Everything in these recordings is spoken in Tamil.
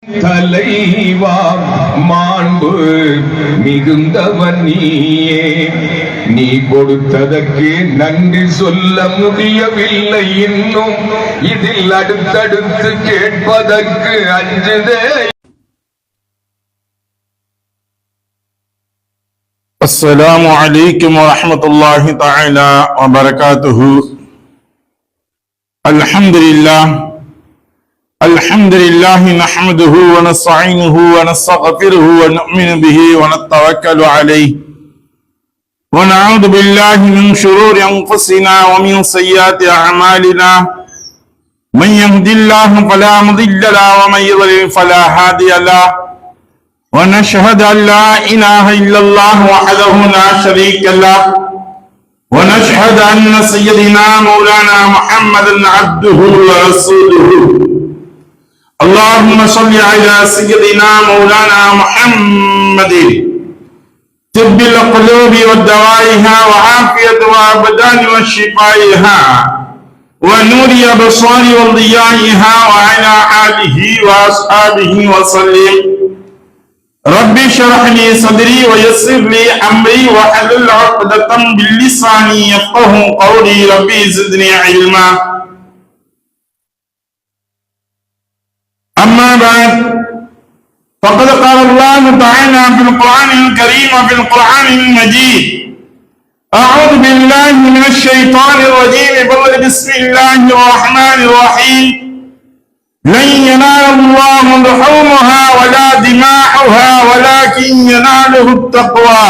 தலைவா மாண்பு மிகுந்தவன் நீயே, நீ கொடுத்ததற்கு நன்றி சொல்ல முடியவில்லை இன்னும், இதில் அடுத்தடுத்து கேட்பதற்கு அஞ்சுதே. அஸ்ஸலாமு அலைக்கும் வரஹ்மத்துல்லாஹி தஆலா வபரகாத்துஹு. அல்ஹம்துலில்லாஹ் الحمد لله نحمده ونستعينه ونستغفره ونؤمن به ونتوكل عليه ونعوذ بالله من شرور أنفسنا ومن سيئات أعمالنا من يهد الله فلا مضل له ومن يضلل فلا هادي له ونشهد أن لا إله إلا الله وحده لا شريك له ونشهد أن سيدنا مولانا محمدا عبده ورسوله. اللهم صل على سيدنا مولانا محمد طب القلوب ودوائها وعافية الأبدان وشفائها ونور الأبصار وضيائها وعلى آله وأصحابه وسلم. رب اشرح لي صدري ويسر لي أمري واحلل عقدة من لساني يفقهوا قولي. ربي زدني علما. أما بعد فقد قال الله تعالى في القرآن الكريم وفي القرآن المجيد: أعوذ بالله من الشيطان الرجيم. بسم الله الرحمن الرحيم. لن ينال الله لحومها ولا دماؤها ولكن يناله التقوى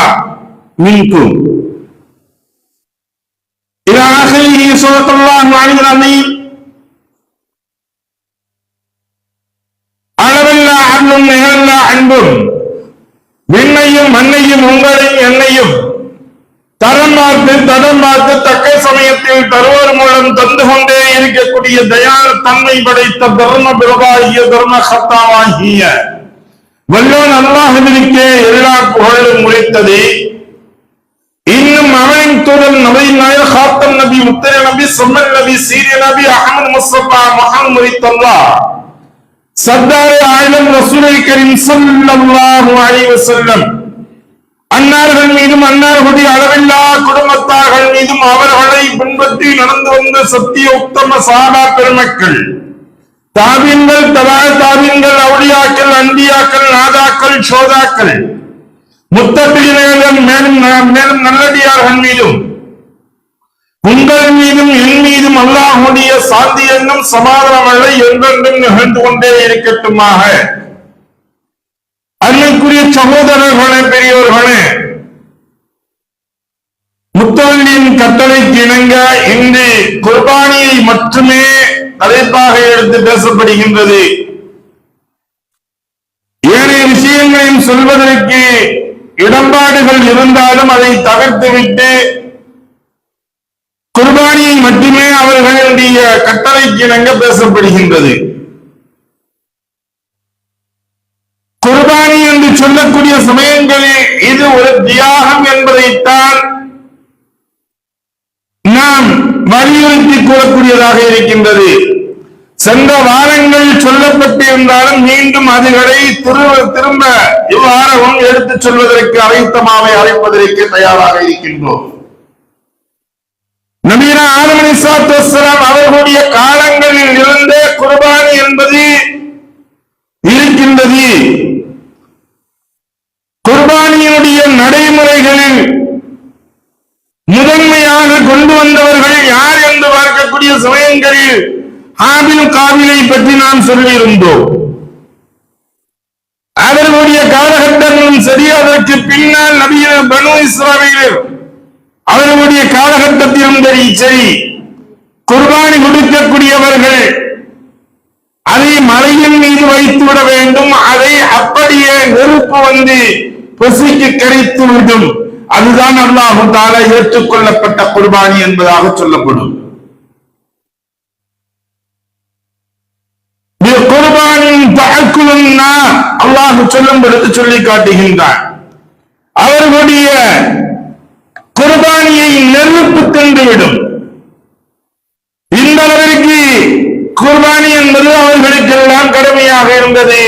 منكم إلى آخره. صدق الله العلي العظيم. அன்பும் விண்ணையும் மண்ணையும் உங்களையும் என்னையும் தரம் பார்த்து தக்க சமயத்தில் தருவோர் மூலம் தந்து கொண்டே இருக்கக்கூடிய தயான தன்மை படைத்த தர்ம பிரபாகிய தர்ம சத்தாவாகிய வல்லோன் அல்லாஹ்விற்கே எல்லா புகழும் உரைத்தது. இன்னும் அவனின் தூதன் நபி நாயகம் ஹாத்தம் நபி முத்தர நபி சம்மன் நபி சீரிய நபி அஹ்மத் முஸ்தபா முஹம்மது ஸல்லல்லாஹு சர்தார் ஆலம் ரசூலை கரீம் ஸல்லல்லாஹு அலைஹி வஸல்லம் அன்னார்கள் மீதும் அன்னார்களுடைய அளவில்லா குடும்பத்தார்கள் மீதும் அவர்களை பின்பற்றி நடந்து வந்த சத்திய உத்தம சஹாபா பெருமக்கள், தாபீன்கள், தபா தாபீன்கள், அவுலியாக்கள், அன்பியாக்கள், நாதாக்கள், ஷோதாக்கள், முத்தகீன்கள், மேலும் நல்லடியார்கள் மீதும் உங்கள் மீதும் என் மீதும் அல்லாஹ்வுடைய சாந்தி என்னும் சமாதானங்களை என்றென்றும் நிகழ்ந்து கொண்டே இருக்கட்டுமாக. அன்னைக்குரிய சகோதரர்களே, பெரியோர்களே, முத்தவல்லியின் கட்டளைக்கு இணங்க இன்று குர்பானியை மட்டுமே தலைப்பாக எடுத்து பேசப்படுகின்றது. ஏனைய விஷயங்களையும் சொல்வதற்கு இடம்பாடுகள் இருந்தாலும் அதை தவிர்த்துவிட்டு குர்பானியை மட்டுமே அவர்களுடைய கட்டளைக்கு இணங்க பேசப்படுகின்றது. குர்பானி என்று சொல்லக்கூடிய சமயங்களில் இது ஒரு தியாகம் என்பதைத்தான் நாம் வலியுறுத்தி கூறக்கூடியதாக இருக்கின்றது. சென்ற வாரங்கள் சொல்லப்பட்டிருந்தாலும் மீண்டும் அதுகளை திரும்ப இவ்வாறவும் எடுத்துச் சொல்வதற்கு அரைத்தமாவை அழைப்பதற்கு தயாராக இருக்கின்றோம். நபீனா ஆதம் அலைஹிஸ்ஸலாத்து வஸ்ஸலாம் அவர்களுடைய காலங்களில் இருந்தே குர்பானி என்பது இருக்கின்றது. குர்பானியினுடைய நடைமுறைகளில் முதன்மையாக கொண்டு வந்தவர்கள் யார் என்று பார்க்கக்கூடிய சமயங்களில் ஹாபில் காபிலை பற்றி நாம் சொல்லியிருந்தோம். அவர்களுடைய காலகட்டங்களும் சரி, அதற்கு பின்னால் நபிய பனு இஸ்ராயீலர் அவர்களுடைய காலகட்டத்திலும் சரி, குர்பானி கொடுக்கக்கூடியவர்கள் அதை மலையின் மீது வைத்து விட வேண்டும். அதை அப்படியே நெருப்பு வந்து பசிக்கு கிடைத்து விடும். அதுதான் அல்லாஹ் தஆலா ஏற்றுக்கொள்ளப்பட்ட குர்பானி என்பதாக சொல்லப்படும். அல்லாஹ் சொல்லும் பொழுது சொல்லி காட்டுகின்றான், அவர்களுடைய குர்பானியை நெருப்பு தின்றுவிடும். இந்த அளவிற்கு குர்பானி என்பது அவர்களுக்கெல்லாம் கடமையாக இருந்தது.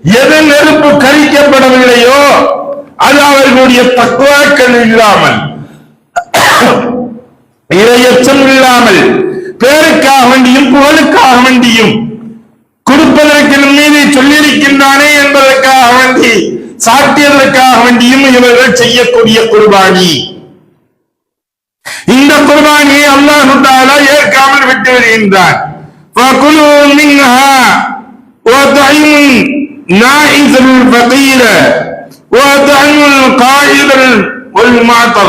எது நெருப்பு கரிக்கப்படவில்லையோ அது அவர்களுடைய தக்வாக்கள் இல்லாமல், இரையச்சம் இல்லாமல், பேருக்காக வேண்டியும் புகழுக்காக வேண்டியும் கொடுப்பதற்கு மீது சொல்லியிருக்கின்றானே என்பதற்காக வேண்டி சாட்டியதற்காக வேண்டியும் இவர்கள் செய்யக்கூடிய குர்பானி. இந்த குர்பானியை அல்லாஹ் தஆலா ஏற்காமல் விட்டு விடுகின்றான். فَكُلُوا مِنْهَا وَأَطْعِمُوا النَّائِسَ الْفَقِيرَ وَأَطْعِمُوا الْقَائِدَ وَالْمُعْتَرَ.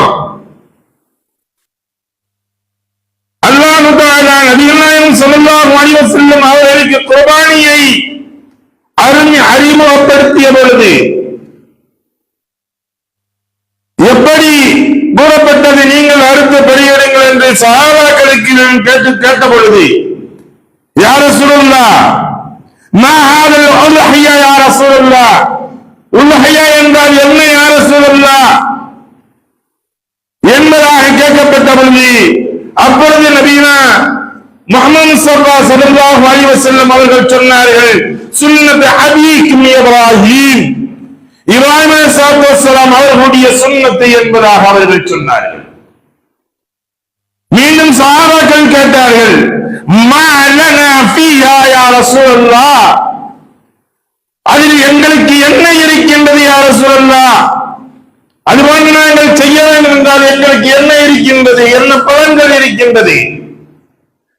அல்லாஹ் தஆலா நபிகள் நாயகம் ஸல்லல்லாஹு அலைஹி வஸல்லம் அவர்களுக்கு குர்பானியை அறிமுகப்படுத்திய பொழுது எப்படி கூறப்பட்டது, நீங்கள் அறுத்து பலியிடுங்கள் என்று சஹாபாக்களுக்கு கேட்ட பொழுது, யா ரசூலுல்லாஹ் மா ஹாதல் உல்ஹியா யா ரசூலுல்லாஹ், உல்ஹியா என்றால் என்ன யா ரசூலுல்லாஹ் என்பதாக கேட்கப்பட்ட பொழுது, அப்பொழுது நபினா முஹம்மது ஸல்லல்லாஹு அலைஹி வஸல்லம் அவர்கள் சொன்னார்கள், சுன்னத் அபீக்கும் இப்ராஹீம், இப்ராஹிம் அலைஹிஸ்ஸலாம் அவர்களுடைய சுன்னத்தை என்பதாக அவர்கள் சொன்னார்கள். மீண்டும் சஹாபாக்கள் கேட்டார்கள், மா லனா ஃபீஹா யா ரசூலல்லாஹ், அதில் எங்களுக்கு என்ன இருக்கின்றது யா ரசூலல்லாஹ், அதுபோன்று நாங்கள் செய்ய வேண்டும் என்றால் எங்களுக்கு என்ன இருக்கின்றது, என்ன பலன்கள் இருக்கின்றது?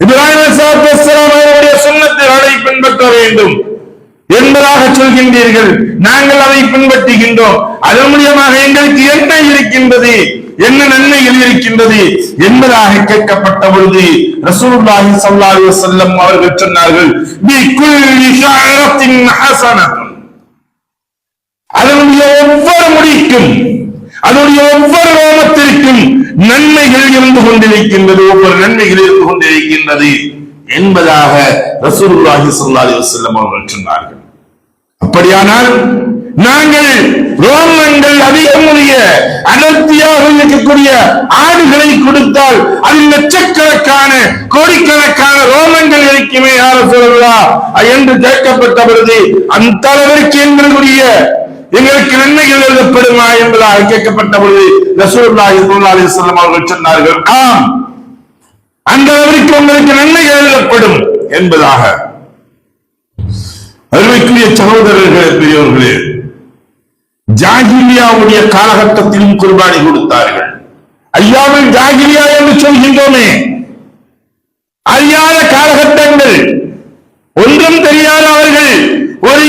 இப்ராஹிம் அலைஹிஸ்ஸலாம் அவருடைய சுன்னத்தை அதை பின்பற்ற வேண்டும் என்பதாக சொல்கின்றீர்கள், நாங்கள் அதை பின்பற்றுகின்றோம், அதன் மூலமாக எங்களுக்கு என்ன இருக்கின்றது, என்ன நன்மைகள் இருக்கின்றது என்பதாக கேட்கப்பட்ட பொழுது ரசூலுல்லாஹி ஸல்லல்லாஹு அலைஹி வஸல்லம் அவர்கள் சொன்னார்கள், பிகுல்லி ஷஅரத்தின் ஹஸனத்துன், அதனுடைய ஒவ்வொரு முடிக்கும், அதனுடைய ஒவ்வொரு ரோமத்திற்கும் நன்மைகள் இருந்து கொண்டிருக்கின்றது, ஒவ்வொரு நன்மைகள் இருந்து கொண்டிருக்கின்றது என்பதாக ரசூலுல்லாஹி ஸல்லல்லாஹு அலைஹி வஸல்லம் அவர்கள் சொன்னார்கள். அப்படியானால் நாங்கள் ரோமங்கள் அதிகமுடைய அடர்த்தியாக இருக்கக்கூடிய ஆடுகளை கொடுத்தால் அதில் லட்சக்கணக்கான கோடிக்கணக்கான ரோமங்கள் இருக்குமே யா ரசூலுல்லாஹ் என்று கேட்கப்பட்ட பொழுது, அந்த அளவிற்கு எங்களுக்கு நன்மைகள் எழுதப்படுமா என்பதாக கேட்கப்பட்ட பொழுது ரசூலுல்லாஹி ஸல்லல்லாஹு அலைஹி வஸல்லம் அவர்கள் சொன்னார்கள், ஆம், அந்த அளவிற்கு உங்களுக்கு நன்மைகள் எழுதப்படும் என்பதாக. அருமைக்குரிய சகோதரர்களே, பெரியவர்களே, ஜாகிலியாவுடைய காலகட்டத்திலும் குர்பானி கொடுத்தார்கள். ஐயாவில் ஜாகிலியா என்று சொல்கின்றோமே, அறியாத காலகட்டங்கள், ஒன்றும் தெரியாத அவர்கள் ஒரு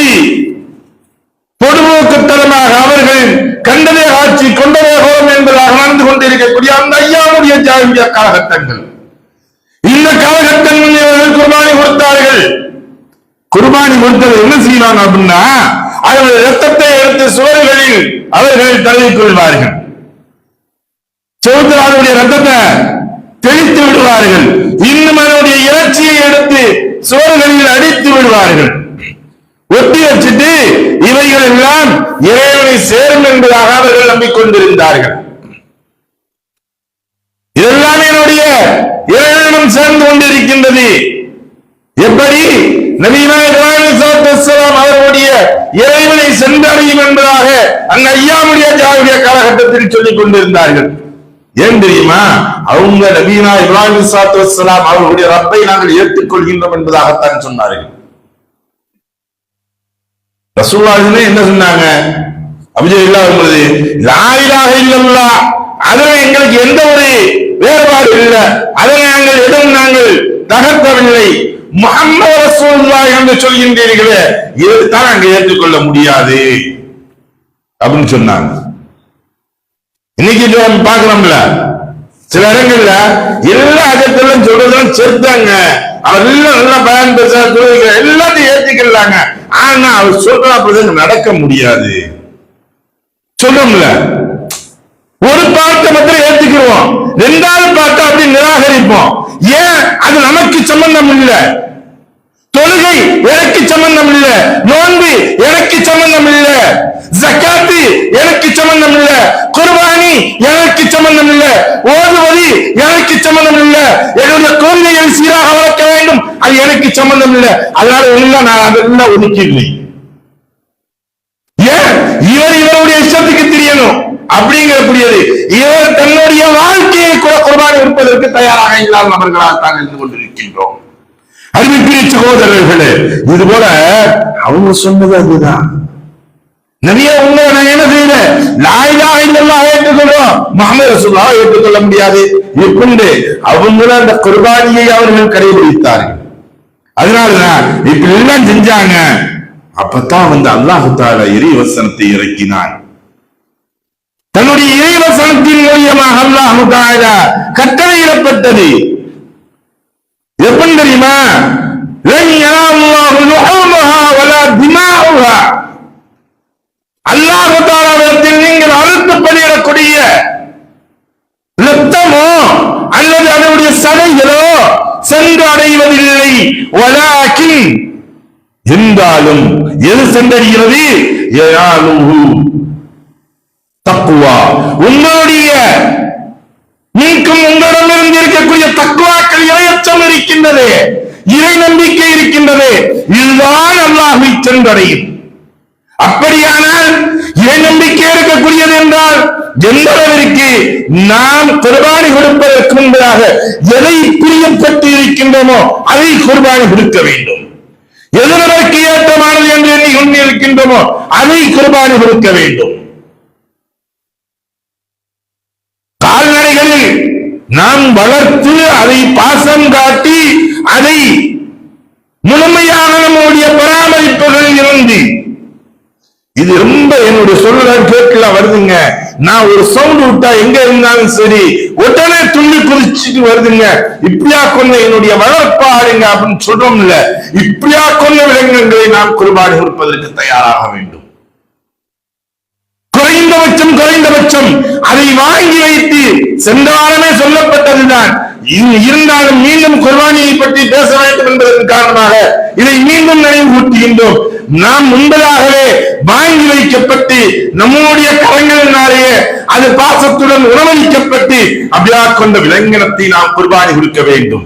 பொதுபோக்குத்தனமாக அவர்கள் கண்டதே ஆட்சி கொண்டதே கோலம் என்பதாக நடந்து கொண்டிருக்கக்கூடிய அந்த ஐயாவுடைய ஜாகிலியா காலகட்டங்கள். இந்த காலகட்டங்களில் குர்பானி கொடுத்தார்கள். குர்பானி கொடுத்தது என்ன செய்யலாம் அப்படின்னா, அவர்கள் ரத்தத்தை எடுத்து சுவர்களில் அவர்கள் தழுவிக் கொள்வார்கள், சோதராவுடைய ரத்தத்தை தெளித்து விடுவார்கள், இன்னும் அதனுடைய இறைச்சியை எடுத்து சுவர்களில் அடித்து விடுவார்கள், ஒட்டி வச்சுட்டு இவைகள் எல்லாம் இறைவனை சேரும் என்பதாக அவர்கள் நம்பிக்கொண்டிருந்தார்கள். இதெல்லாம் என்னுடைய இறைவனும் சேர்ந்து கொண்டிருக்கின்றது. எப்படி நபினா இப்ராஹிம் ஸல்லல்லாஹு அவர்களுடைய இறைவனை சென்றடையும் என்பதாக அந்த ஐயாவுடைய ஜாகிலியா காலகட்டத்தில் சொல்லிக் கொண்டிருந்தார்கள். ஏன் தெரியுமா? அவங்க நபினா இப்ராஹிம் ஸல்லல்லாஹு அவர்களுடைய ரப்பை நாங்கள் ஏற்றுக்கொள்கின்றோம் என்பதாகத்தான் சொன்னார்கள். ரசூலுல்லாஹி என்ன சொன்னாங்க? அபிஜெயில்லா என்பது லா இலாஹ இல்லல்லாஹ், அதுல எங்களுக்கு எந்த ஒரு வேறுபாடு இல்லை, அதை நாங்கள் எதுவும் நாங்கள் தகர்க்கவில்லை, முஹம்மது ரசூலுல்லாஹ் என்று சொல்கின்றீர்களே, இதுதான் நாங்கள் ஏற்றுக்கொள்ள முடியாது அப்படின்னு சொன்னாங்க. இன்னைக்கு பாக்குறோம்ல, சில இடங்கள்ல எல்லா அகத்திலும் சொல்றதெல்லாம் சேர்த்தாங்க, அவர் எல்லாம் நல்லா பயன் பேச எல்லாத்தையும் ஏற்றுக்கலாங்க, ஆனா அவர் சொல்ற நடக்க முடியாது சொல்றோம்ல. ஒரு பாட்டை மட்டும் ஏற்றுக்கிறோம், ரெண்டாவது பாட்டை அப்படி நிராகரிப்போம். ஏன்? அது நமக்கு சம்பந்தம் இல்லை. தொழுகை எனக்கு சம்பந்தம் இல்லை, நோன்பு எனக்கு சம்பந்தம் இல்லை, ஜக்காத்து எனக்கு சம்பந்தம் இல்லை, குர்பானி எனக்கு சம்பந்தம் இல்லை, ஓதுவது எனக்கு சம்பந்தம் இல்லை, என்னுடைய குழந்தைகள் சீராக வளர்க்க வேண்டும் அது எனக்கு சம்பந்தம் இல்லை, அதனால எல்லாம் நான் அதெல்லாம் ஒதுக்கிடுவேன். இவர் இவருடைய இஷ்டத்துக்கு தெரியணும் அப்படிங்கக்கூடியது. இவர் தன்னுடைய வாழ்க்கையை கூட குர்பானி கொடுப்பதற்கு தயாராக இல்லாத நபர்களாக தான் இருந்து கொண்டிருக்கின்றோம். அருமைக்குரிய சகோதரர்களே, இது போல அவங்க சொன்னது அதுதான். நபியே உங்களை நான் என்ன செய்யறேன், லா இலாஹ இல்லல்லாஹ் ஏற்றுக்கொள்றோம், முஹம்மது ரசூலுல்லாஹ் ஏற்றுக்கொள்ள முடியாது என்று அவங்கள அந்த குர்பானியை அவர்கள் கடைபிடித்தார்கள். அதனாலதான் இப்படி எல்லாம் செஞ்சாங்க. அப்பதான் அல்லாஹ் தஆலா இறைவசனத்தை இறக்கினான். தன்னுடைய இறைவசனத்தின் மூலியமாக அல்லாஹ் தஆலா கட்டளையிடப்பட்டது எப்படி தெரியுமா? லன் யனால்லாஹு லுஹூமுஹா வலா திமாஉஹா. அல்லாஹ் தஆலாவிடத்தில் நீங்கள் அறுத்து பலியிடக்கூடிய இரத்தமோ அல்லது அதனுடைய சதைகளோ சென்று அடைவதில்லை. வலாக்கின் என்றாலும் எது சென்றடைகிறது? யனாலுஹு தக்வா. உங்களுடைய நீக்கும் உங்களிடமிருந்து இருக்கக்கூடிய தக்வாக்கள், இறையச்சம் இருக்கின்றது, இறை நம்பிக்கை இருக்கின்றது, இதுதான் அல்லாஹ்வை சென்றடையும். அப்படியானால் இறை நம்பிக்கை இருக்கக்கூடியது என்றால் எந்த அளவிற்கு நாம் குர்பானி கொடுப்பதற்கு முன்பதாக எதை பிரியப்பட்டு இருக்கின்றோமோ அதை குர்பானி கொடுக்க வேண்டும். எது நமக்கு ஏற்றமானது என்று எண்ணி கொண்டிருக்கின்றோமோ அதை குர்பானி கொடுக்க வேண்டும். கால்நடைகளில் நாம் வளர்த்து அதை பாசம் காட்டி அதை முழுமையாக நம்முடைய பராமரிப்புகளில் இருந்து, இது ரொம்ப என்னுடைய சொல்ல கேட்கல வருதுங்க. நான் ஒரு சவுண்ட் விட்டா எங்க இருந்தாலும் சரி உடனே துள்ளி குதிச்சுட்டு வருதுங்க. இப்படியா கொண்ட என்னுடைய வளர்ப்பா ஆடுங்க அப்படின்னு சொல்றோம்ல, இப்படியா கொண்ட விலங்குகளை நாம் குர்பானி கொடுப்பதற்கு தயாராக வேண்டும். குறைந்தபட்சம் அதை வாங்கி வைத்து, சென்ற வாரமே சொல்லப்பட்டதுதான், இருந்தாலும் மீண்டும் குர்பானியை பற்றி பேச வேண்டும் என்பதன் காரணமாக இதை மீண்டும் நினைவூட்டுகின்றோம். நாம் முன்பதாகவே வாங்கி வைக்கப்பட்டு நம்முடைய கரங்களினாலேயே அது பாசத்துடன் உணவளிக்கப்பட்டு அப்படியா கொண்ட விலங்கினத்தை நாம் குர்பானி கொடுக்க வேண்டும்.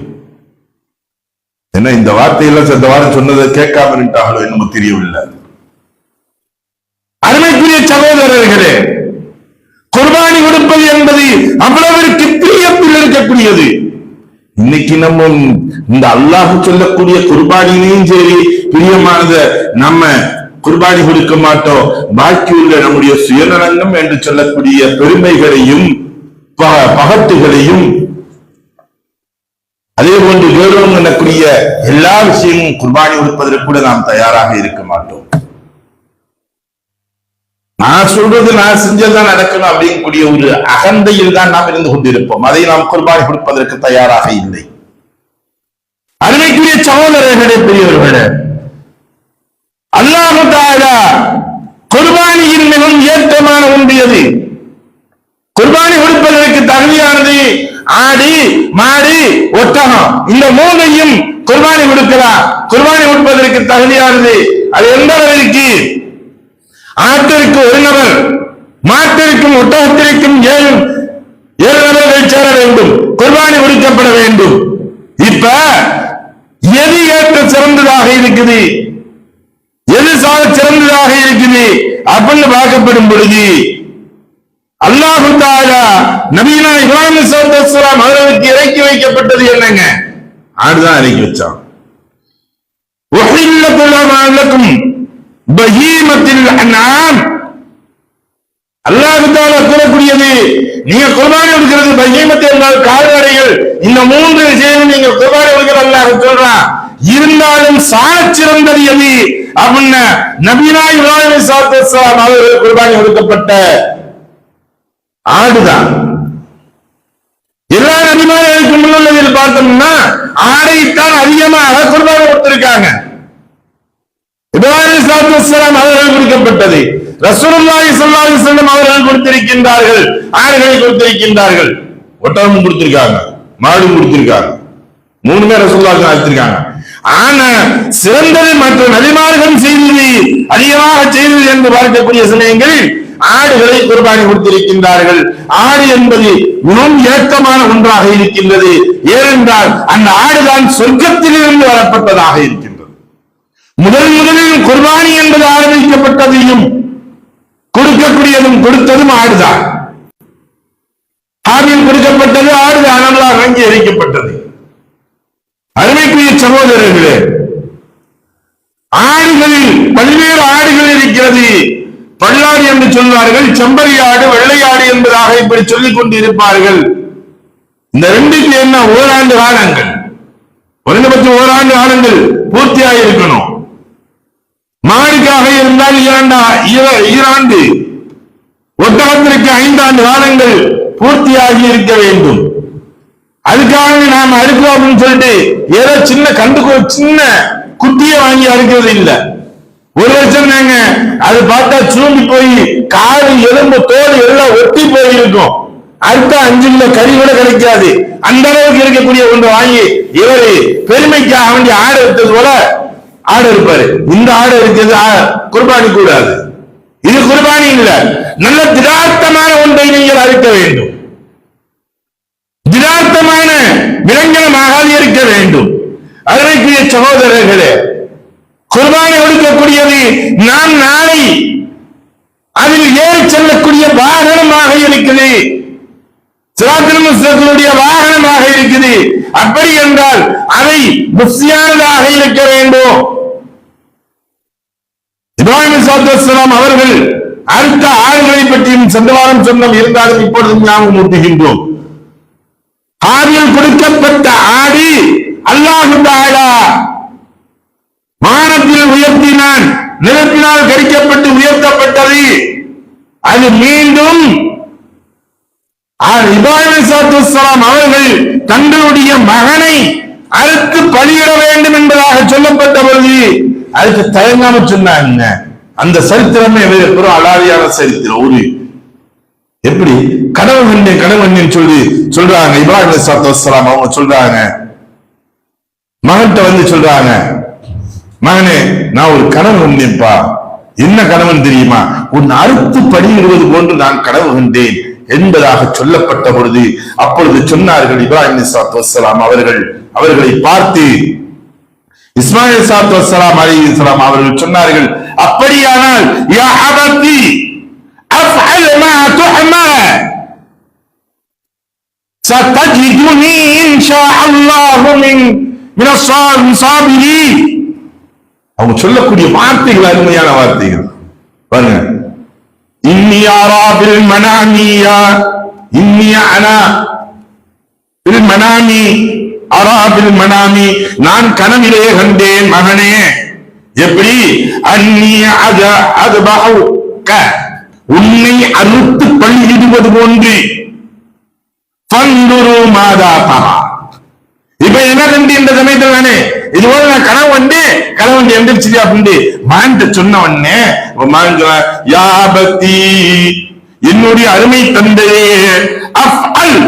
என்ன இந்த வார்த்தையெல்லாம் சென்ற வாரம் சொன்னதை கேட்காம நின்றாங்களோ என்னமோ தெரியவில்லை. அருமைக்குரிய சகோதரர்களே, குர்பானி கொடுப்பது என்பது அவ்வளவிற்கு பிரியத்தில் இருக்கக்கூடியது. இன்னைக்கு நம்ம இந்த அல்லாஹ் சொல்லக்கூடிய குர்பானியும் சரி பிரியமானத நம்ம குர்பானி கொடுக்க மாட்டோம். பாக்கி உள்ள நம்முடைய சுயநலங்கம் என்று சொல்லக்கூடிய பெருமைகளையும் பகட்டுகளையும் அதே போன்று கௌரவம் எனக்கூடிய எல்லா விஷயமும் குர்பானி கொடுப்பதற்கு கூட நாம் தயாராக இருக்க மாட்டோம். நான் சொல்றது நான் செஞ்சதுதான் நடக்கணும் அப்படிங்கக்கூடிய ஒரு அகந்தையில் தான் நாம் இருந்து கொண்டிருப்போம். அதை நாம் குர்பானி கொடுப்பதற்கு தயாராக இல்லை. அருமைக்குரிய சகோதரர்களே, பெரியவர்களே, அல்லாஹ் தஆலா குர்பானியின் மிகவும் ஏற்றமான ஒன்று எது? குர்பானி கொடுப்பதற்கு தகுதியானது ஆடு, மாடு, ஒட்டகம், இந்த மூன்றையும் குர்பானி கொடுக்கலாம். குர்பானி கொடுப்பதற்கு தகுதியானது அது எந்த அளவிற்கு? ஆட்டிற்கு ஒரு நபர், மாட்டிற்கும் ஒட்டகத்திற்கும் ஏழு நபர்கள் சேர வேண்டும், குர்பானி கொடுக்கப்பட வேண்டும். இப்ப எது ஏற்ற சிறந்ததாக இருக்குது, எது சால சிறந்ததாக இருக்குது அப்படின்னு பார்க்கப்படும் பொழுது அல்லாஹ் தஆலா நபினா இப்ராஹிம் ஸல்லல்லாஹு அவர்களுக்கு இறக்கி வைக்கப்பட்டது என்னங்க? ஆடுதான் இறக்கி வச்சான். உஹில்லத் லக்கும் பஹீமத்துல் அன்ஆம். அல்லாஹ் தஆலா கூறக்கூடியது, நீங்க குர்பானி கொடுக்கிறது பஹீமத் என்றால் கால்நடைகள், இந்த மூன்று விஷயம் நீங்க குர்பானி கொடுக்கிறது அல்லாஹ் சொல்றான். இருந்தாலும் சாலச் சிறந்தது எது அப்படின்னு நபினா இப்ராஹிம் ஸல்லல்லாஹு அவர்கள் குர்பானி கொடுக்கப்பட்ட ஆடுதான். எல்லா நபிமார்களுக்கு முன்னுள்ளதில் பார்த்தோம்னா ஆடைத்தான் அதிகமாக குர்பானி கொடுத்திருக்காங்க. இப்ராஹிம் ஸல்லல்லாஹு அவர்கள் கொடுக்கப்பட்டது. ரசூலுல்லாஹி ஸல்லல்லாஹு அலைஹி வஸல்லம் அவர்கள் கொடுத்திருக்கின்றார்கள், ஆடுகளை கொடுத்திருக்கின்றார்கள், ஒட்டகம் கொடுத்திருக்காங்க, மாடு கொடுத்திருக்காங்க, மூணுமே ரசூலுல்லாஹி அழைத்திருக்காங்க. ஆனா சிறந்தது மற்ற நபிமார்கள் செய்தது அதிகமாக செய்தது என்று பார்க்கக்கூடிய சமயங்களில் ஆடுகளை குர்பானி கொடுத்திருக்கின்றார்கள். ஆடு என்பது மிகவும் ஏற்றமான ஒன்றாக இருக்கின்றது. ஏனென்றால் அந்த ஆடுதான் சொர்க்கத்திலிருந்து வரப்பட்டதாக இருக்கின்றது. முதலில் குர்பானி என்பது ஆரம்பிக்கப்பட்டதையும் கொடுக்கக்கூடியதும் கொடுத்ததும் ஆடுதான். ஆவியில் கொடுக்கப்பட்டது ஆடுதான், அனலாக அங்கே எரிக்கப்பட்டது. அருமைக்குரிய சகோதரர்களே, ஆடுகளில் பல்வேறு ஆடுகள் இருக்கிறது. பல்லாடு என்று சொல்வார்கள், செம்பரி ஆடு, வெள்ளை ஆடு என்பதாக இப்படி சொல்லிக் கொண்டிருப்பார்கள். இந்த ரெண்டுக்கு என்ன? ஓராண்டு காலங்கள், குறைந்தபட்சம் ஓராண்டு காலங்கள் பூர்த்தியாக இருக்கணும். மாடுக்காக இருந்தால் ஈராண்டு, ஒட்டகத்திற்கு 5 ஆண்டு காலங்கள் பூர்த்தியாகி இருக்க வேண்டும். அதுக்காக நாம் அறுக்கிறோம் அப்படின்னு சொல்லிட்டு ஏதோ சின்ன சின்ன குட்டியை வாங்கி அறுக்கிறது இல்லை. ஒரு வருஷம் நாங்க அது பார்த்தா சூம்பி போய் காடு எலும்பு தோல் எல்லாம் ஒட்டி போயிருக்கும். அடுத்த 5 கிலோ கறி கூட கிடைக்காது. அந்த அளவுக்கு இருக்கக்கூடிய ஒன்று வாங்கி இவரு பெருமைக்காக வேண்டிய ஆடு எடுத்தது போல ஆடு இருப்பாரு. இந்த ஆடு இருக்கிறது குர்பானி கூடாது. இது குர்பானி இல்ல. நல்ல திடார்த்தமான ஒன்றை நீங்கள் அறுக்க வேண்டும். திடார்த்தமான விலங்கினமாக இருக்க வேண்டும். அதற்குரிய சகோதரர்களே, குர்பானி கொடுக்கக்கூடியது நாம் நாளை அதில் ஏறி செல்லக்கூடிய வாகனமாக இருக்குது. சிராத்துல் முஸ்தகினுடைய வாகனமாக இருக்குது. அப்படி என்றால் அதை முஃப்தியானதாக இருக்க வேண்டும். இப்ராஹிம் ஸல்லல்லாஹு அவர்கள் அடுத்த ஆடுகளை பற்றியும் சென்ற வாரம் சொன்னோம். இருந்தாலும் இப்பொழுது ஞாபகம் ஊட்டுகின்றோம். ஆதியில் கொடுக்கப்பட்ட ஆடு அல்லாஹ் தஆலா வானத்தில் உயர்த்தினான், நிலத்தினால் கரிக்கப்பட்டு உயர்த்தப்பட்டது. அது மீண்டும் இப்ராஹிம் ஸல்லல்லாஹு அவர்கள் தங்களுடைய மகனை அறுத்து பலியிட வேண்டும் என்பதாக சொல்லப்பட்ட பொழுது அதுக்கு தயங்காம சொன்னாங்க. அந்த சரித்திரமே ஒரு அலாதியான சரித்திரம். ஒரு எப்படி கடவுள் சொல்லி சொல்றாங்க. இப்ராஹிம் ஸல்லல்லாஹு அவங்க சொல்றாங்க, மகன்கிட்ட வந்து சொல்றாங்க, மகனே நான் ஒரு கனவு கண்டேன்ப்பா. என்ன கனவுன்னு தெரியுமா? உன் அறுத்து பலியிடுவது போன்று நான் கனவு கண்டேன் என்பதாக சொல்லப்பட்ட பொழுது அப்பொழுது சொன்னார்கள் இப்ராஹிம் ஸல்லல்லாஹு அவர்களை பார்த்து இஸ்மாயில் ஸல்லல்லாஹு அலைஹி அவர்கள் சொன்னார்கள், அப்படியானால் யா அபதி அஃஅல் மா துஅமர் சதஜிதுனி இன்ஷாஅல்லாஹு மின் ஸாபிரீன். அவங்க சொல்லக்கூடிய வார்த்தைகள் அருமையான வார்த்தைகள் பாருங்க. இன்னி அரா பில் மனாமியா, இன்னி அனா பில் மனாமி அரா பில் மனாமி, நான் கனவிலே கண்டேன் மகனே. எப்படி? அன்னி அத்பஹுக, உன்னை அறுத்து பலியிடுவது போன்று. ஃபந்துரு மாதா தரா, இப்ப என்ன கண்டு இந்த சமயத்தில் தானே இது போல நான் கனவு எந்திரிச்சு அப்படின்னு மகன் சொன்ன உடனே மகன் யா பக்தி, என்னுடைய அருமை தந்தையே, அஃஅல்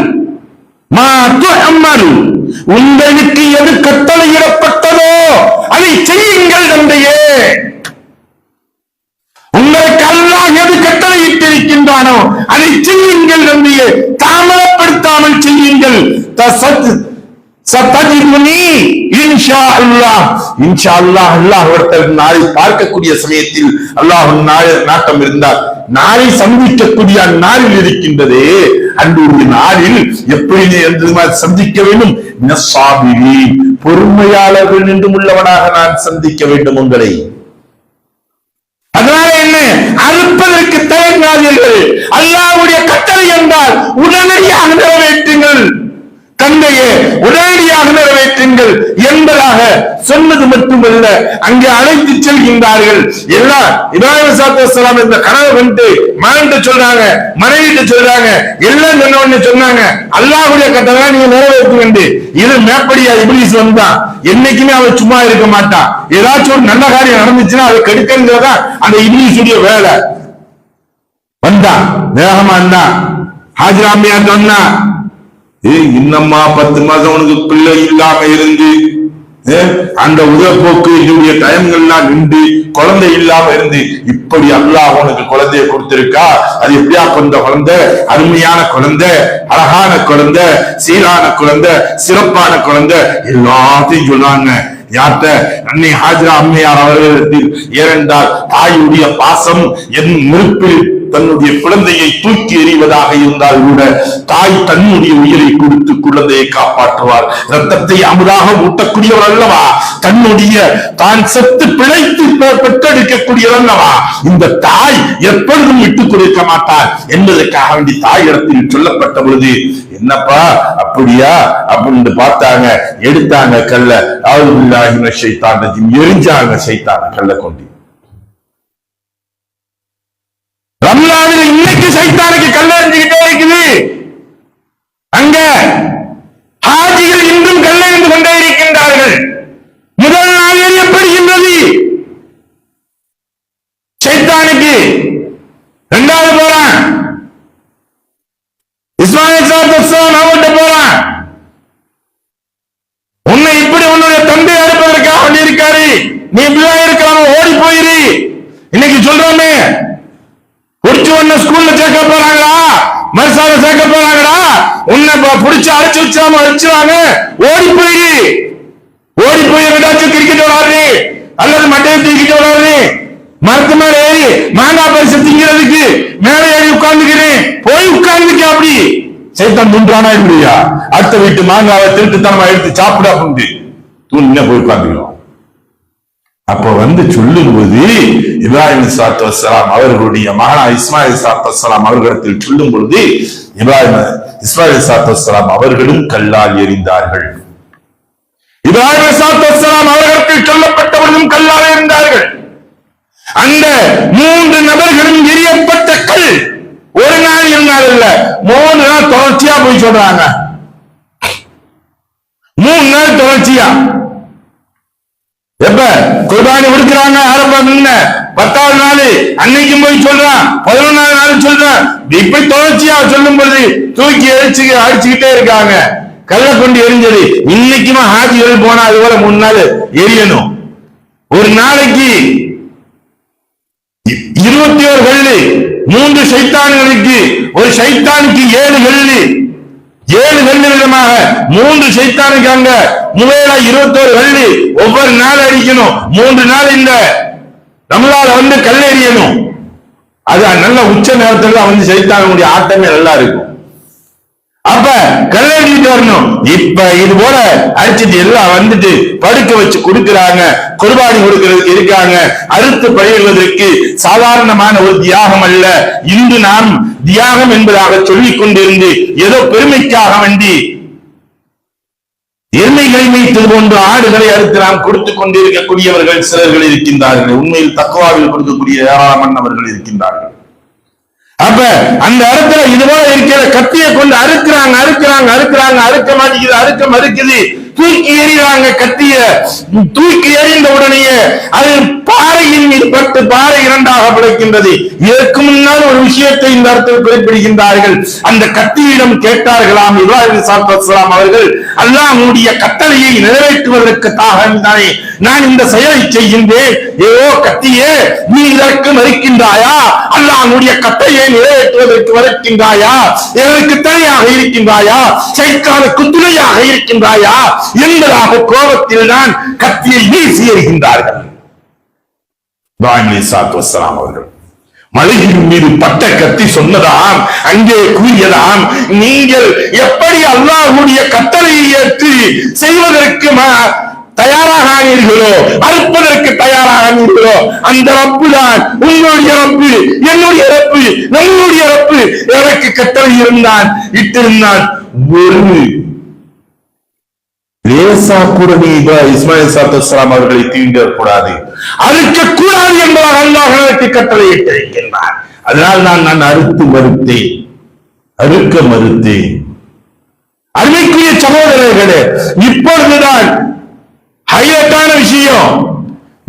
மா துஅமர், உங்களுக்கு எது கட்டளையிடப்பட்டதோ அதை செய்யுங்கள் தந்தையே. உங்களுக்கு அல்லாஹ் எது கட்டளையிட்டிருக்கின்றானோ அதை செய்யுங்கள் தந்தையே, தாமதப்படுத்தாமல் செய்யுங்கள். சத்தஜிதுனி இன்ஷா அல்லாஹ், இன்ஷா அல்லாஹ், அல்லாஹ் ஒருத்தர் நாளை பார்க்கக்கூடிய சமயத்தில் அல்லாஹ் நாட்டம் இருந்தால் நாளை சந்திக்கக்கூடிய அந்நாளில் இருக்கின்றது. அன்றைய நாளில் எப்படி சந்திக்க வேண்டும்? பொறுமையாளர்கள் நின்றும் உள்ளவனாக நான் சந்திக்க வேண்டும் உங்களை. அதனால என்ன? அறுப்பதற்கு தயங்காதீர்கள். அல்லாஹ்வுடைய கட்டளை என்றால் உடனடியாக நிறைவேற்றுங்கள் தந்தையே, உடனடியாக நிறைவேற்றுங்கள் என்பதாக சொன்னது மட்டுமல்ல, அங்கே அழைத்து செல்கின்றார்கள். எல்லாம் இப்ராஹிம் ஸல்லல்லாஹு இந்த கனவு கண்டு மகன்கிட்ட சொல்றாங்க, மனைவிட்டு சொல்றாங்க, எல்லாம் சொன்னாங்க அல்லாஹ்வுடைய கட்டளை நீங்க நிறைவேற்ற வேண்டும். இது மேப்படியா இப்லீஸ் வந்தான். என்னைக்குமே அவன் சும்மா இருக்க மாட்டான். ஏதாச்சும் ஒரு நல்ல காரியம் நடந்துச்சுன்னா அதை கெடுக்கிறதா அந்த இப்லீஸுடைய வேலை. வந்தான், வேகமா இருந்தான். ஹாஜிராமியா சொன்னா, இன்னம்மா 10 மாதம் உனக்கு பிள்ளை இல்லாம இருந்து அந்த உதப்போக்கு என்னுடைய டைம்கள்லாம் நின்று குழந்தை இல்லாம இருந்து இப்படி அல்லாஹ் உனக்கு குழந்தைய கொடுத்திருக்கா. அது எப்படியா கொண்ட குழந்தை? அருமையான குழந்தை, அழகான குழந்தை, சீரான குழந்தை, சிறப்பான குழந்தை, எல்லாத்தையும் சொன்னாங்க. யார்கிட்ட? அன்னை ஹாஜரா அம்மையார் அவர்களிடத்தில். ஏனென்றால் தாயுடைய பாசம் என் நெருப்பில் தன்னுடைய குழந்தையை தூக்கி எறிவதாக இருந்தால் கூட தாய் தன்னுடைய உயிரை கொடுத்து குழந்தையை காப்பாற்றுவார். ரத்தத்தை அமுதாக ஊட்டக்கூடியவர் அல்லவா, தன்னுடைய தான் செத்து பிழைத்து பெற்றெடுக்கக்கூடியவர் அல்லவா. இந்த தாய் எப்பொழுதும் விட்டுக் கொடுக்க மாட்டார் என்பதற்காக வேண்டி தாய் இடத்தில் சொல்லப்பட்ட பொழுது, என்னப்பா அப்படியா அப்படின்னு பார்த்தாங்க, எடுத்தாங்க கல்ல, அவுதுபில்லாஹி ஷைத்தான ரஜீம், எரிஞ்சாங்க சைத்தான கல்ல கொண்டு. ரம்லானில் இன்னைக்கு சைத்தானுக்கு கல்லெறிஞ்சுக்கிட்டே இருக்குது. அங்க ஹாஜிகள் இன்றும் கல்லெறிந்து கொண்டே இருக்கின்றார்கள். முதல் நாள் எரியப்படுகின்றது சைத்தானுக்கு. இரண்டாவது போறான் இஸ்மாயில் ஸல்லல்லாஹு அவன்கிட்ட போறான். உன்னை இப்படி உன்னுடைய தந்தை அனுப்பதற்காக இருக்காரு, நீ இப்படிதான் இருக்கலாம், ஓடி போயிரு. இன்னைக்கு சொல்றோமே, குடிச்சு உன்ன ஸ்கூல்ல சேர்க்க போறாங்களா, மர்சால சேர்க்க போறாங்களா, உன்னை புடிச்சு அழைச்சு வச்சாம வச்சுவாங்க, ஓடி போயிரு. ஓடி போய் ஏதாச்சும் கிரிக்கெட் விளையாடுறி அல்லது மட்டையை தூக்கிட்டு விளையாடுறி, மரத்து மேல ஏறி மாங்காய் பரிசு திங்கிறதுக்கு மேல ஏறி உட்கார்ந்துக்கிறேன், போய் உட்கார்ந்துக்க. அப்படி சைத்தான் முன்றானா இல்லையா, அடுத்த வீட்டு மாங்காவை திருட்டுத்தனமா எடுத்து சாப்பிட அப்படின்னு தூண்ல போய் உட்கார்ந்துக்கிறோம். அப்ப வந்து சொல்லும் போது இப்ராஹிம் ஸல்லல்லாஹு அலைஹி வஸல்லம் அவர்களுடைய மகனா இஸ்மாயில் ஸல்லல்லாஹு அலைஹி வஸல்லம் அவர்களிடத்தில் சொல்லும் பொழுது, இஸ்மாயில் ஸல்லல்லாஹு அலைஹி வஸல்லம் அவர்களும் கல்லால் எறிந்தார்கள். இப்ராஹிம் ஸல்லல்லாஹு அலைஹி வஸல்லம் அவர்களுக்கு சொல்லப்பட்ட பொழுதும் கல்லால் எறிந்தார்கள். அந்த 3 நபர்களும் எரியப்பட்ட கல் ஒரு நாள் இருந்தால் இல்ல, 3 நாள் தொடர்ச்சியா போய் சொல்றாங்க. 3 நாள் தொடர்ச்சியா. எப்ப குர்பானி கொடுக்கிறாங்க ஆரம்பம், 10வது நாள் அன்னைக்கும் போய் சொல்றான், 11வது நாள் சொல்றான். இப்படி தொடர்ச்சியா சொல்லும் பொழுது தூக்கி அடிச்சுக்கிட்டே இருக்காங்க. கல்ல கொண்டு எரிஞ்சது. இன்னைக்குமா ஹாஜிகள் போனா அது போல 3 நாள் எரியணும். ஒரு நாளைக்கு 21 கல்லு. 3 சைத்தான்களுக்கு, ஒரு சைத்தானுக்கு 7 கல்லு. 7 கல்லு விதமாக 3 சைத்தானுக்கு அங்க 21 கல்லு. ஒவ்வொரு நாள் அடிக்கணும். 3 நாள் இந்த நம்மளால வந்து கல் எறியணும். அது நல்ல உச்ச நேரத்துல வந்து சைத்தானுடைய ஆட்டமே நல்லா இருக்கும். அப்ப கல்லெறிஞ்சிட்டு வரணும். இப்ப இது போல அடிச்சுட்டு எல்லாம் வந்துட்டு படுக்க வச்சு கொடுக்கிறாங்க, குர்பானி கொடுக்கிறதுக்கு இருக்காங்க. அறுத்து பயிர்வதற்கு சாதாரணமான ஒரு தியாகம் அல்ல. இன்று நாம் தியாகம் என்பதாக சொல்லிக் கொண்டிருந்து ஏதோ பெருமைக்காக வேண்டி எருமைகளை வைத்தது போன்று ஆடுகளை அறுத்து நாம் கொடுத்துக் கொண்டிருக்கக்கூடியவர்கள் சிலர்கள் இருக்கின்றார்கள். உண்மையில் தக்வாவில் கொடுக்கக்கூடிய ஏராளமானவர்கள் இருக்கின்றார்கள். அப்ப அந்த இடத்துல இதுபோல இருக்கிற கத்தியை கொண்டு அறுக்கிறாங்க, அறுக்க மாட்டேங்குது, அறுக்க மறுக்குது. தூக்கி எறிகிறாங்க கத்திய. தூக்கி எறிந்த உடனேயே அது பாறையின் மீது பட்டு பாறை 2ஆக பிளக்கின்றது. இதற்கு முன்னால் ஒரு விஷயத்தை இந்த இடத்தில் குறிப்பிடுகின்றார்கள். அந்த கத்தியிடம் கேட்டார்களாம் இப்ராஹிம் ஸல்லல்லாஹு அலைஹி வஸல்லம் அவர்கள், அல்லாஹ்வுடைய கட்டளையை நிறைவேற்றுவதற்காக தானே நான் இந்த செயலை செய்கின்றேன். ஏதோ கத்தியே, நீ இதற்கு மறுக்கின்றாயா? அல்லாஹ்வுடைய கட்டளையை நிறைவேற்றுவதற்கு மறுக்கின்றாயா? எனக்கு துணையாக இருக்கின்றாயா? சைத்தானுக்கு துணையாக இருக்கின்றாயா என்பதாக கோபத்தில் தான் கத்தியை வீசி எறிகின்றார்கள். இப்ராஹிம் ஸல்லல்லாஹு அலைஹி வஸல்லம் அவர்கள் மலையின் மீது பட்ட கத்தி சொன்னதாம், அங்கே கூறியதாம், நீங்கள் எப்படி அல்லாஹ்வுடைய கட்டளையை ஏற்று செய்வதற்கு தயாராக ஆனீர்களோ, அறுப்பதற்கு தயாராக ஆனீர்களோ, அந்த ரப்பு தான் உங்களுடைய ரப்பு, என்னுடைய ரப்பு, நம்முடைய ரப்பு. எனக்கு கட்டளை இருந்தான், இட்டிருந்தான். ஒரு லேசா கூட நீ இஸ்மாயில் ஸல்லல்லாஹு அலைஹி வஸல்லம் அவர்களை தீண்டக்கூடாது, அறுக்கக்கூடாது என்பதாக அல்லாஹ் எனக்கு கட்டளை இட்டிருக்கின்றான். அதனால் நான் அறுக்க மறுத்தேன். அருமைக்குரிய சகோதரர்களே, இப்பொழுதுதான் ஹைலைட்டான விஷயம்.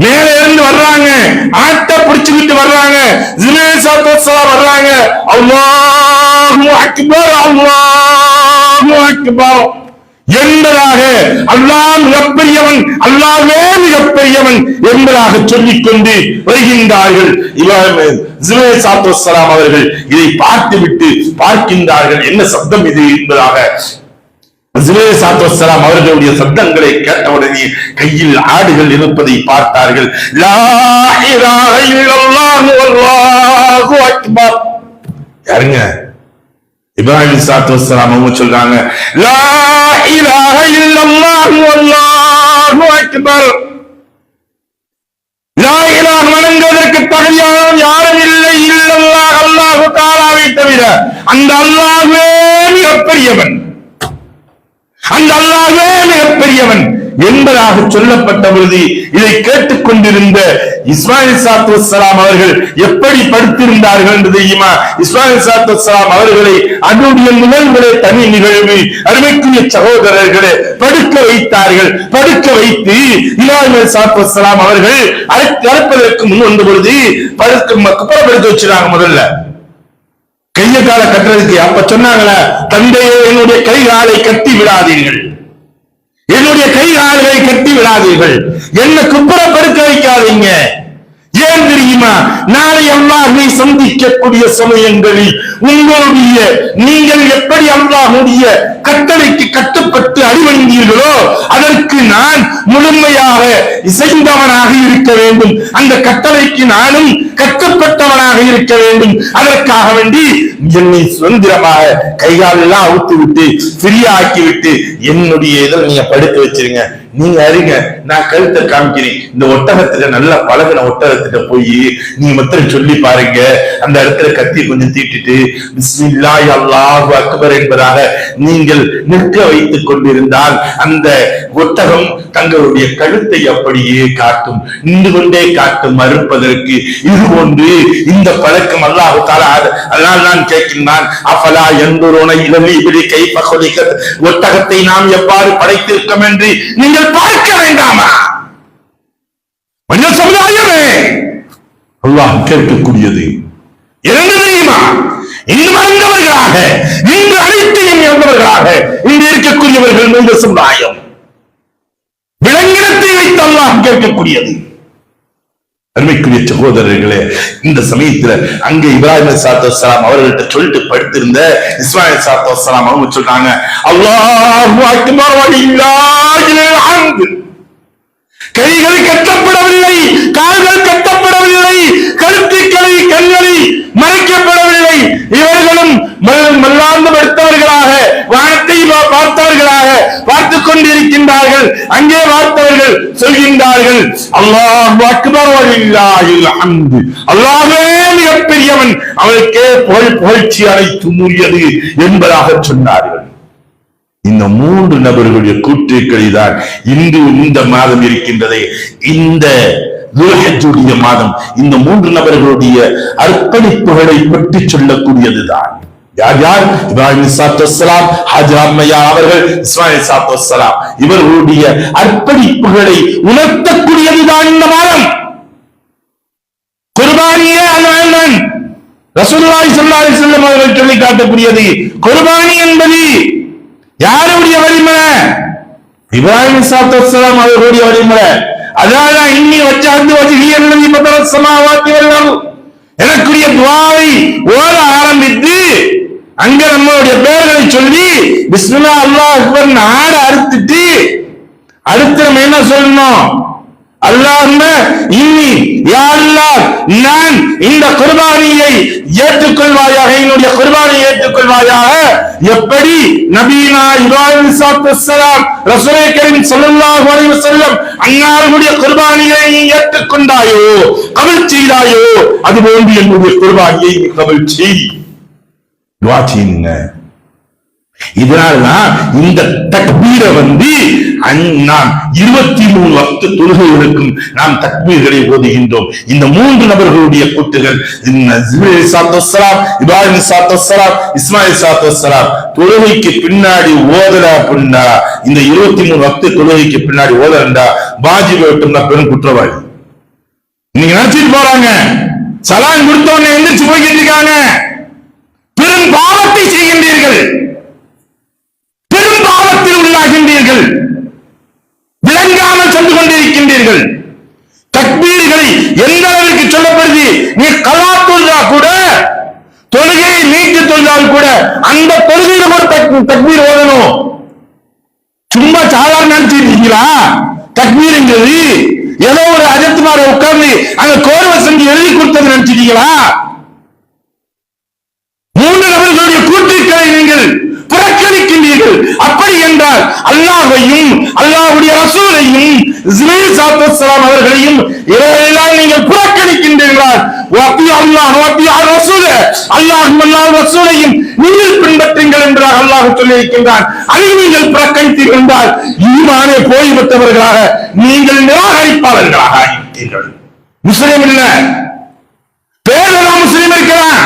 மேல இருந்து வர்றாங்க, ஆட்டை பிடிச்சுக்கிட்டு வர்றாங்க, இஸ்மாயில் ஸல்லல்லாஹு அலைஹி வஸல்லம் வர்றாங்க. அல்லாஹு அக்பர், அல்லாஹு அக்பர் என்பதாக அல்லாஹ் மிகப்பெரியவன், அல்லாஹ்வே மிகப்பெரியவன் என்பதாக சொல்லிக் கொண்டு வருகின்றார்கள். இஸ்மாயில் ஸல்லல்லாஹு அலைஹி வஸல்லம் அவர்கள் இதை பார்த்துவிட்டு பார்க்கின்றார்கள், என்ன சப்தம் இது என்பதாக. ஸல்லல்லாஹு அவர்களுடைய சத்தங்களை கேட்டவுடனே கையில் ஆடுகள் இருப்பதை பார்த்தார்கள். லா இலாஹ இல்லல்லாஹு வல்லாஹு அக்பர். யாருங்க? இப்ராஹிம் ஸல்லல்லாஹு அவங்க சொல்றாங்க, லா இலாஹ இல்லல்லாஹு வல்லாஹு அக்பர். லா இலாஹ வணங்குவதற்கு தகுதியானவன் யாரும் இல்லை, இல்லல்லாஹ் அல்லாஹ் தஆலாவை தவிர. அந்த அல்லாஹ்வே மிகப்பெரியவன், அந்த அல்லாஹ்வே மிகப்பெரியவன் என்பதாக சொல்லப்பட்ட பொழுது இதை கேட்டுக் கொண்டிருந்த இஸ்மாயில் ஸல்லல்லாஹு அவர்கள் எப்படி படுத்திருந்தார்கள் என்று தெரியுமா? இஸ்மாயில் ஸல்லல்லாஹு அவர்களை அதனுடைய நிகழ்வுகளே தனி நிகழ்வு. அருமைக்குரிய சகோதரர்களே, படுக்க வைத்தார்கள். படுக்க வைத்து இப்ராஹிம் ஸல்லல்லாஹு அவர்கள் அழைப்பதற்கு முன் வந்த பொழுது படுக்க வச்சிருக்காங்க. முதல்ல கைய கால கட்டுறதுக்கு அப்ப சொன்னாங்களே, தந்தையே என்னுடைய கை காலை கட்டி விடாதீர்கள், என்னுடைய கை கால்களை கட்டி விடாதீர்கள், என்ன குப்புற படுக்க வைக்காதீங்க. ஏன் தெரியுமா? நாளை அல்லாஹ்வை சந்திக்கக்கூடிய சமயங்களில் உங்களுடைய நீங்கள் எப்படி அல்லாஹ்வுடைய கட்டளைக்கு கட்டுப்பட்டு அடிவணிந்தீர்களோ அதற்கு நான் முழுமையாக இசைந்தவனாக இருக்க வேண்டும். அந்த கட்டளைக்கு நானும் கட்டுப்பட்டவனாக இருக்க வேண்டும். அதற்காக வேண்டி என்னை சுதந்திரமாக கைகால் எல்லாம் அவுத்து விட்டு ஃப்ரீயா ஆக்கி விட்டு என்னுடைய இதில் நீங்க படுக்க வச்சிருங்க. நீங்க அறிங்க, நான் கழுத்தை காமிக்கிறேன். இந்த ஒட்டகத்துல நல்லா பழகின ஒட்டகத்துல போய் நீங்க மத்திரம் சொல்லி பாருங்க. அந்த இடத்துல கத்தி கொஞ்சம் தீட்டிட்டு பிஸ்மில்லாஹி அல்லாஹு அக்பர் என்பதாக நீங்கள் நிற்க வைத்துக் கொண்டிருந்தால் அந்த ஒட்டகம் தங்களுடைய கழுத்தை அப்படியே காட்டும், நின்று கொண்டே காட்டும் மறுப்பதற்கு. இது போன்று இந்த பழக்கம் அல்லாஹ் தஆலா அதனால் நான் கேட்கின்றான், அஃபலா யன்துருன இலல் இப்லி கைஃப குலிகத். ஒட்டகத்தை நாம் எவ்வாறு படைத்திருக்கோம் என்று நீங்கள் பார்க்க வேண்டாமா? மனித சமுதாயமே, அல்லாஹ் கேட்கக்கூடியது இரண்டு தெரியுமா? இன்று மறந்தவர்களாக, இன்று அனைத்தையும் இழந்தவர்களாக இன்று இருக்கக்கூடியவர்கள் மனித சமுதாயம். விலங்கினத்தை வைத்து அல்லாஹ் கேட்கக்கூடியது. அருமைக்குரிய சகோதரர்களே, இந்த சமயத்துல அங்கே இப்ராஹிம் ஸல்லல்லாஹு அவர்கள்ட்ட சொல்லிட்டு படுத்திருந்த இஸ்மாயில் ஸல்லல்லாஹு அவங்க சொல்றாங்க, அல்லாஹு அக்பர் வலில்லாஹில் ஹம்து. கைகள் கட்டப்படவில்லை, கால்கள் கட்டப்படவில்லை, கழுத்துக்களை கண்களை மறைக்கப்படவில்லை. இவர்களும் மல்லாந்து படுத்தவர்களாக வானத்தை பார்த்தவர்களாக பார்த்துக் கொண்டிருக்கின்றார்கள். அங்கே பார்த்தவர்கள் சொல்கின்றார்கள், அல்லாஹு அக்பர் வலில்லாஹில் ஹம்து. அல்லாஹ்வே மிகப்பெரியவன், அவனுக்கே புகழ்ச்சி அனைத்தும் உரியது என்பதாக சொன்னார்கள். இந்த மூன்று நபர்களுடைய கூற்றுக்களை தான் இன்று இந்த மாதம் இருக்கின்றதே, இந்த துல்ஹஜ்ஜுடைய மாதம் இந்த மூன்று நபர்களுடைய அர்ப்பணிப்புகளை பற்றி சொல்லக்கூடியதுதான். யார் யார்? இப்ராஹிம் ஸல்லல்லாஹு ஹாஜரா அம்மையா அவர்கள், இஸ்மாயில் ஸல்லல்லாஹு இவர்களுடைய அர்ப்பணிப்புகளை உணர்த்தக்கூடியதுதான் இந்த மாதம். குர்பானியே அல்லாஹ் ரசூலுல்லாஹி ஸல்லல்லாஹு அலைஹி வஸல்லம் அவர்கள் சொல்லி காட்டக்கூடியது. குர்பானி என்பது யாருடைய வழிமுறை? இப்ராஹிம் ஸல்லல்லாஹு அவர்களுடைய வழிமுறை. அதாவது இன்னி வச்சாந்து வஜ்ஹியல்லதி ஃபதர ஸமாவாத்தி வல் அர்த், எனக்குரிய துஆவை ஓத ஆரம்பித்து அங்க நம்மளுடைய பெயர்களை சொல்லி பிஸ்மில்லாஹ் அல்லாஹ் அக்பர் ஆட அறுத்துட்டு அடுத்து நம்ம என்ன சொல்லணும்? அல்லாஹ்மே இன்னி யா அல்லாஹ், நான் இந்த குர்பானியை ஏற்றுக்கொள்வாயாக, என்னுடைய குர்பானியை ஏற்றுக்கொள்வாயாக. எப்படி நபீனா இப்ராஹிம் ஸல்லல்லாஹு ரசூலே கரீம் ஸல்லல்லாஹு அலைஹி வஸல்லம் அன்னாருடைய குர்பானியை நீ ஏற்றுக்கொண்டாயோ, கபூல் செய்தாயோ, அதுபோன்று என்னுடைய குர்பானியை நீ கபூல் செய். துஆ செய்யுங்க. இதனால்தான் இந்த தக்பீரை நாம் 23 வக்து தொழுகைகளுக்கும் நாம் தக்பீர்களை ஓதுகின்றோம். இந்த மூன்று நபர்களுடைய கூட்டுகள் இப்ராஹிம் ஸல்லல்லாஹு இஸ்மாயில் ஸல்லல்லாஹு தொழுகைக்கு பின்னாடி ஓதல அப்படின்னா, இந்த 23 வக்து தொழுகைக்கு பின்னாடி ஓதலண்டா வாஜிப் விட்டுனா பெரும் குற்றவாளி. நீங்க நினைச்சிட்டு போறாங்க, சலான் கொடுத்தவங்க எந்திரிச்சு போய்கிட்டு இருக்காங்க, பெரும் பாவத்தை செய்கின்றீர்கள், பெரும் பாவத்தில் உள்ளாகின்றீர்கள், விளங்காமல் சென்று கொண்டிருக்கின்றீர்கள். தக்பீர்களை எந்த அளவுக்கு சொல்லப்படுது? நீ கலா தொழுதா கூட, தொழுகையை நீக்கி தொழுதால் கூட அந்த தொழுகையில ஒரு தக்பீர் ஓதணும். சும்மா சாதாரண நினைச்சிருக்கீங்களா? தக்பீர்ங்கிறது ஏதோ ஒரு அஜத்துமார உட்கார்ந்து அங்க கோர்வை செஞ்சு எழுதி கொடுத்தது நினைச்சிட்டீங்களா? 3 நபர்களுடைய கூட்டுக்களை நீங்கள் புறக்கணிக்கின்றீர்கள். அப்படி என்றால் அல்லாஹையும் அல்லாஹ்வுடைய ரசூலையும் இஸ்மாயில் ஸல்லல்லாஹு அவர்களையும் இவர்களெல்லாம் நீங்கள் புறக்கணிக்கின்றீர்கள். அல்லாஹ் ரசூலையும் நீங்கள் பின்பற்றுங்கள் என்றால் அல்லாஹ் சொல்லியிருக்கின்றான். அதை நீங்கள் புறக்கணித்தீர்கள் என்றால் ஈமானே போய்விட்டவர்களாக நீங்கள் நிராகரிப்பாளர்களாக ஆகிவிட்டீர்கள். முஸ்லிம் இல்ல, பேர்ல முஸ்லிம் இருக்கிறான்,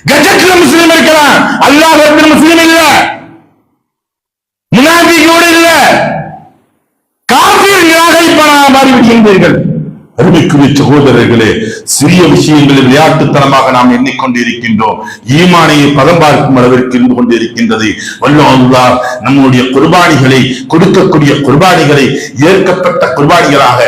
கஜெட்ல முஸ்லிம் இருக்கிறான், அல்லாஹ் முஸ்லிம் இல்ல, முனாஃபிகோடு இல்ல, காஃபிர் நிராகரிப்பாளராக மாறிவிடுகின்றீர்கள். அருமைக்குரிய சகோதரர்களே, சிறிய விஷயங்களில் விளையாட்டுத்தனமாக நாம் எண்ணிக்கொண்டிருக்கின்றோம். ஈமானையை பதம் பார்க்கும் அளவிற்கு இருந்து கொண்டிருக்கின்றது. அல்லாஹ் நம்முடைய குர்பானிகளை, கொடுக்கக்கூடிய குர்பானிகளை ஏற்கப்பட்ட குர்பானிகளாக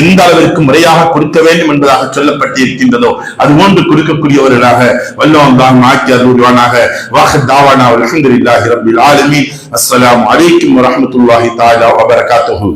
எந்த அளவிற்கு முறையாக கொடுக்க வேண்டும் என்பதாக சொல்லப்பட்டிருக்கின்றதோ அதுபோன்று கொடுக்கக்கூடியவர்களாக அல்லாஹ் ஆக்கி அருள்வானாக. வாஹித் தாவானா அல்ஹம்துலில்லாஹி ரப்பில் ஆலமீன். அஸ்ஸலாமு அலைக்கும் வரஹ்மத்துல்லாஹி தஆலா வபரகாத்துஹு.